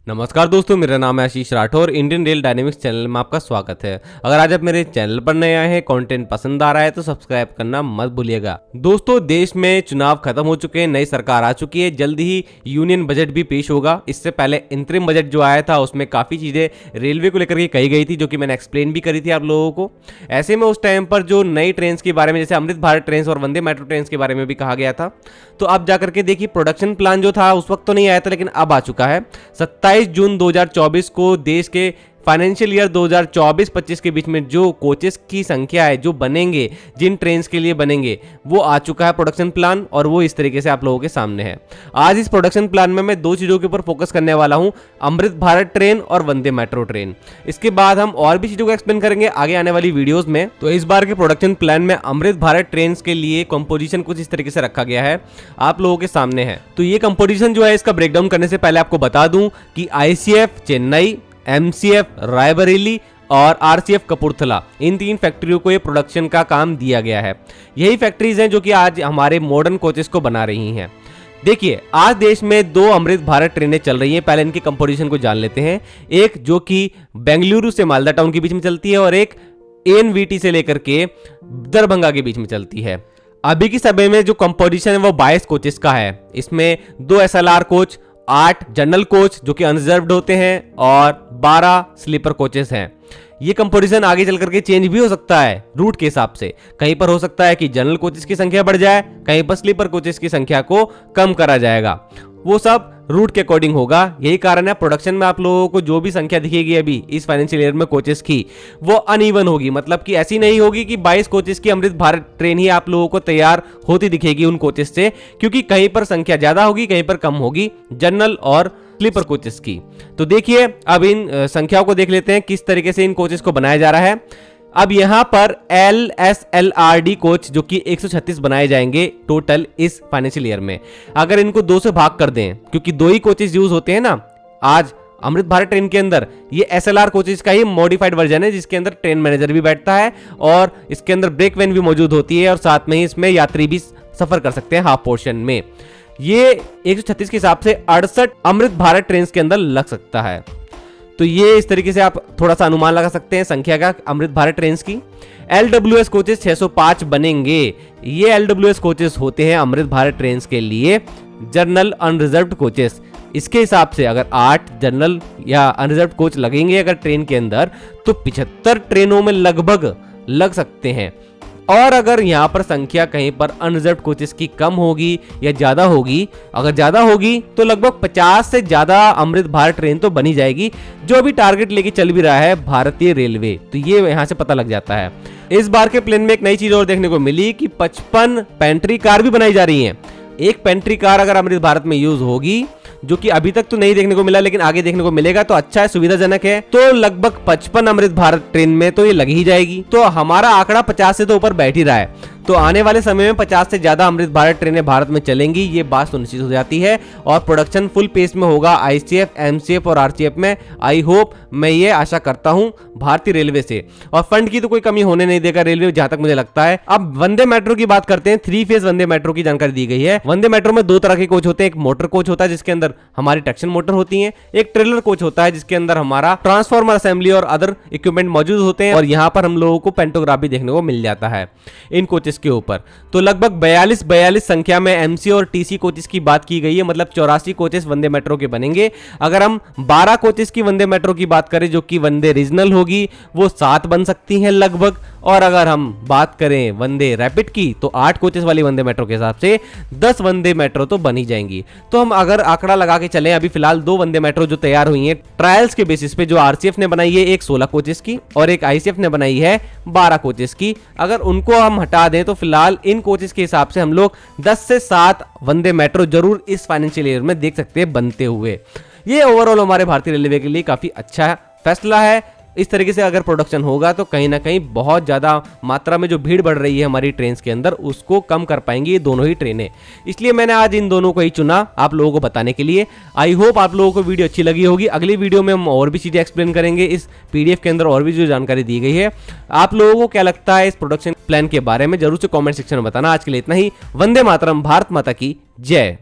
नमस्कार दोस्तों, मेरा नाम है Ashish Rathore. Indian rail dynamics channel में आपका स्वागत है। अगर आज आप मेरे चैनल पर नए आए हैं, कंटेंट पसंद आ रहा है तो सब्सक्राइब करना मत भूलिएगा। दोस्तों, देश में चुनाव खत्म हो चुके हैं, नई सरकार आ चुकी है, जल्द ही यूनियन बजट भी पेश होगा। इससे पहले इंतरिम बजट जो आया था उसमें काफ़ी चीज़ें रेलवे को लेकर के कही गई थी, जो कि मैंने एक्सप्लेन भी करी थी आप लोगों को। ऐसे में उस टाइम पर जो नई ट्रेन के बारे में, जैसे अमृत भारत ट्रेन और वंदे मेट्रो ट्रेन के बारे में भी कहा गया था, तो अब जाकर के देखिए प्रोडक्शन प्लान जो था उस वक्त तो नहीं आया था, लेकिन अब आ चुका है। 27 जून 2024 को देश के फाइनेंशियल ईयर 2024-25 के बीच में जो कोचेस की संख्या है जो बनेंगे, जिन ट्रेन्स के लिए बनेंगे, वो आ चुका है प्रोडक्शन प्लान, और वो इस तरीके से आप लोगों के सामने है। आज इस प्रोडक्शन प्लान में मैं दो चीज़ों के ऊपर फोकस करने वाला हूं, अमृत भारत ट्रेन और वंदे मेट्रो ट्रेन। इसके बाद हम और भी चीज़ों को एक्सप्लेन करेंगे आगे आने वाली वीडियोज में। तो इस बार के प्रोडक्शन प्लान में अमृत भारत ट्रेन के लिए कंपोजिशन कुछ इस तरीके से रखा गया है, आप लोगों के सामने है। तो ये कंपोजिशन जो है, इसका ब्रेकडाउन करने से पहले आपको बता दूं कि ICF चेन्नई, MCF रायबरेली और RCF कपूरथला, इन तीन फैक्ट्रियों को ये प्रोडक्शन का काम दिया गया है। यही फैक्ट्रीज हैं जो कि आज हमारे मॉडर्न कोचेस को बना रही हैं। देखिए, आज देश में दो अमृत भारत ट्रेनें चल रही हैं। पहले इनकी कंपोजिशन को जान लेते हैं। एक जो कि बेंगलुरु से मालदा टाउन के बीच में चलती है, और एक ANVT से लेकर के दरभंगा के बीच में चलती है। अभी की समय में जो कंपोजिशन है वो 22 कोचेस का है। इसमें 2 SLR कोच, 8 जनरल कोच जो कि अनरिजर्व्ड होते हैं, और 12 स्लीपर कोचेस हैं। ये कंपोजिशन आगे चल करके चेंज भी हो सकता है रूट के हिसाब से। कहीं पर हो सकता है कि जनरल कोचेस की संख्या बढ़ जाए, कहीं पर स्लीपर कोचेस की संख्या को कम करा जाएगा। वो सब रूट के अकॉर्डिंग होगा। यही कारण है प्रोडक्शन में आप लोगों को जो भी संख्या दिखेगी अभी इस फाइनेंशियल ईयर में कोचेस की, वो अनइवन होगी। मतलब कि ऐसी नहीं होगी कि 22 कोचेस की अमृत भारत ट्रेन ही आप लोगों को तैयार होती दिखेगी उन कोचेस से, क्योंकि कहीं पर संख्या ज्यादा होगी, कहीं पर कम होगी जनरल और स्लीपर कोचेस की। तो देखिए, अब इन संख्याओं को देख लेते हैं किस तरीके से इन कोचेस को बनाया जा रहा है। अब यहां पर LSLRD कोच जो कि 136 बनाए जाएंगे टोटल इस फाइनेंशियल ईयर में। अगर इनको 2 से भाग कर दें, क्योंकि 2 ही कोचेस यूज होते हैं ना आज अमृत भारत ट्रेन के अंदर, ये SLR कोचेस का ही मॉडिफाइड वर्जन है, जिसके अंदर ट्रेन मैनेजर भी बैठता है और इसके अंदर ब्रेक वैन भी मौजूद होती है, और साथ में ही इसमें यात्री भी सफर कर सकते हैं हाफ पोर्शन में। ये 136 के हिसाब से 68 अमृत भारत ट्रेन के अंदर लग सकता है। तो ये इस तरीके से आप थोड़ा सा अनुमान लगा सकते हैं संख्या का अमृत भारत ट्रेन की। LWS कोचेस 605 बनेंगे। ये LWS कोचेस होते हैं अमृत भारत ट्रेन के लिए जनरल अनरिजर्व्ड कोचेस। इसके हिसाब से अगर 8 जनरल या अनरिजर्व्ड कोच लगेंगे अगर ट्रेन के अंदर, तो 75 ट्रेनों में लगभग लग सकते हैं। और अगर यहाँ पर संख्या कहीं पर अनरिजर्व्ड कोचेस की कम होगी या ज्यादा होगी, अगर ज्यादा होगी तो लगभग 50 से ज्यादा अमृत भारत ट्रेन तो बनी जाएगी, जो अभी टारगेट लेके चल भी रहा है भारतीय रेलवे। तो ये यहाँ से पता लग जाता है। इस बार के प्लान में एक नई चीज और देखने को मिली कि 55 पेंट्री कार भी बनाई जा रही है। एक पेंट्री कार अगर अमृत भारत में यूज होगी, जो कि अभी तक तो नहीं देखने को मिला लेकिन आगे देखने को मिलेगा, तो अच्छा है, सुविधाजनक है। तो लगभग 55 अमृत भारत ट्रेन में तो ये लग ही जाएगी। तो हमारा आंकड़ा 50 से तो ऊपर बैठ ही रहा है। तो आने वाले समय में 50 से ज्यादा अमृत भारत ट्रेनें भारत में चलेंगी, ये बात सुनिश्चित हो जाती है। और प्रोडक्शन फुल पेस में होगा ICF, MCF और RCF में। आई होप, मैं ये आशा करता हूं भारतीय रेलवे से। और फंड की तो कोई कमी होने नहीं देगा रेलवे, जहां तक मुझे लगता है। अब वंदे मेट्रो की बात करते हैं। 3 फेज वंदे मेट्रो की जानकारी दी गई है। वंदे मेट्रो में 2 तरह के कोच होते हैं। एक मोटर कोच होता है जिसके अंदर हमारी ट्रैक्शन मोटर होती है। एक ट्रेलर कोच होता है जिसके अंदर हमारा ट्रांसफार्मर असेंबली और अदर इक्विपमेंट मौजूद होते हैं। और यहाँ पर हम लोगों को पेंटोग्राफ भी देखने को मिल जाता है इन कोचेस के ऊपर। तो लगभग 42 संख्या में MC और TC कोचेस की बात की गई है। मतलब 84 कोचेस वंदे मेट्रो के बनेंगे। अगर हम 12 कोचेस की वंदे मेट्रो की बात करें जो कि वंदे रीजनल होगी, वो 7 बन सकती हैं लगभग। और अगर हम बात करें वंदे रैपिड की, तो 8 कोचेस वाली वंदे मेट्रो के हिसाब से 10 वंदे मेट्रो तो बन ही जाएंगी। तो हम अगर आंकड़ा लगा के चलें, अभी फिलहाल 2 वंदे मेट्रो जो तैयार हुई हैं ट्रायल्स के बेसिस पे, जो RCF ने बनाई है एक 16 कोचेस की और एक ICF ने बनाई है 12 कोचेस की। अगर उनको हम हटा दें तो फिलहाल इन कोचेस के हिसाब से हम लोग 10 से 7 वंदे मेट्रो जरूर इस फाइनेंशियल ईयर में देख सकते हैं बनते हुए। ये ओवरऑल हमारे भारतीय रेलवे के लिए काफी अच्छा फैसला है। इस तरीके से अगर प्रोडक्शन होगा तो कहीं ना कहीं बहुत ज़्यादा मात्रा में जो भीड़ बढ़ रही है हमारी ट्रेन के अंदर, उसको कम कर पाएंगी ये दोनों ही ट्रेनें। इसलिए मैंने आज इन दोनों को ही चुना आप लोगों को बताने के लिए। आई होप आप लोगों को वीडियो अच्छी लगी होगी। अगली वीडियो में हम और भी चीज़ें एक्सप्लेन करेंगे इस PDF के अंदर, और भी जो जानकारी दी गई है। आप लोगों को क्या लगता है इस प्रोडक्शन प्लान के बारे में, जरूर से कॉमेंट सेक्शन में बताना। आज के लिए इतना ही। वंदे मातरम, भारत माता की जय।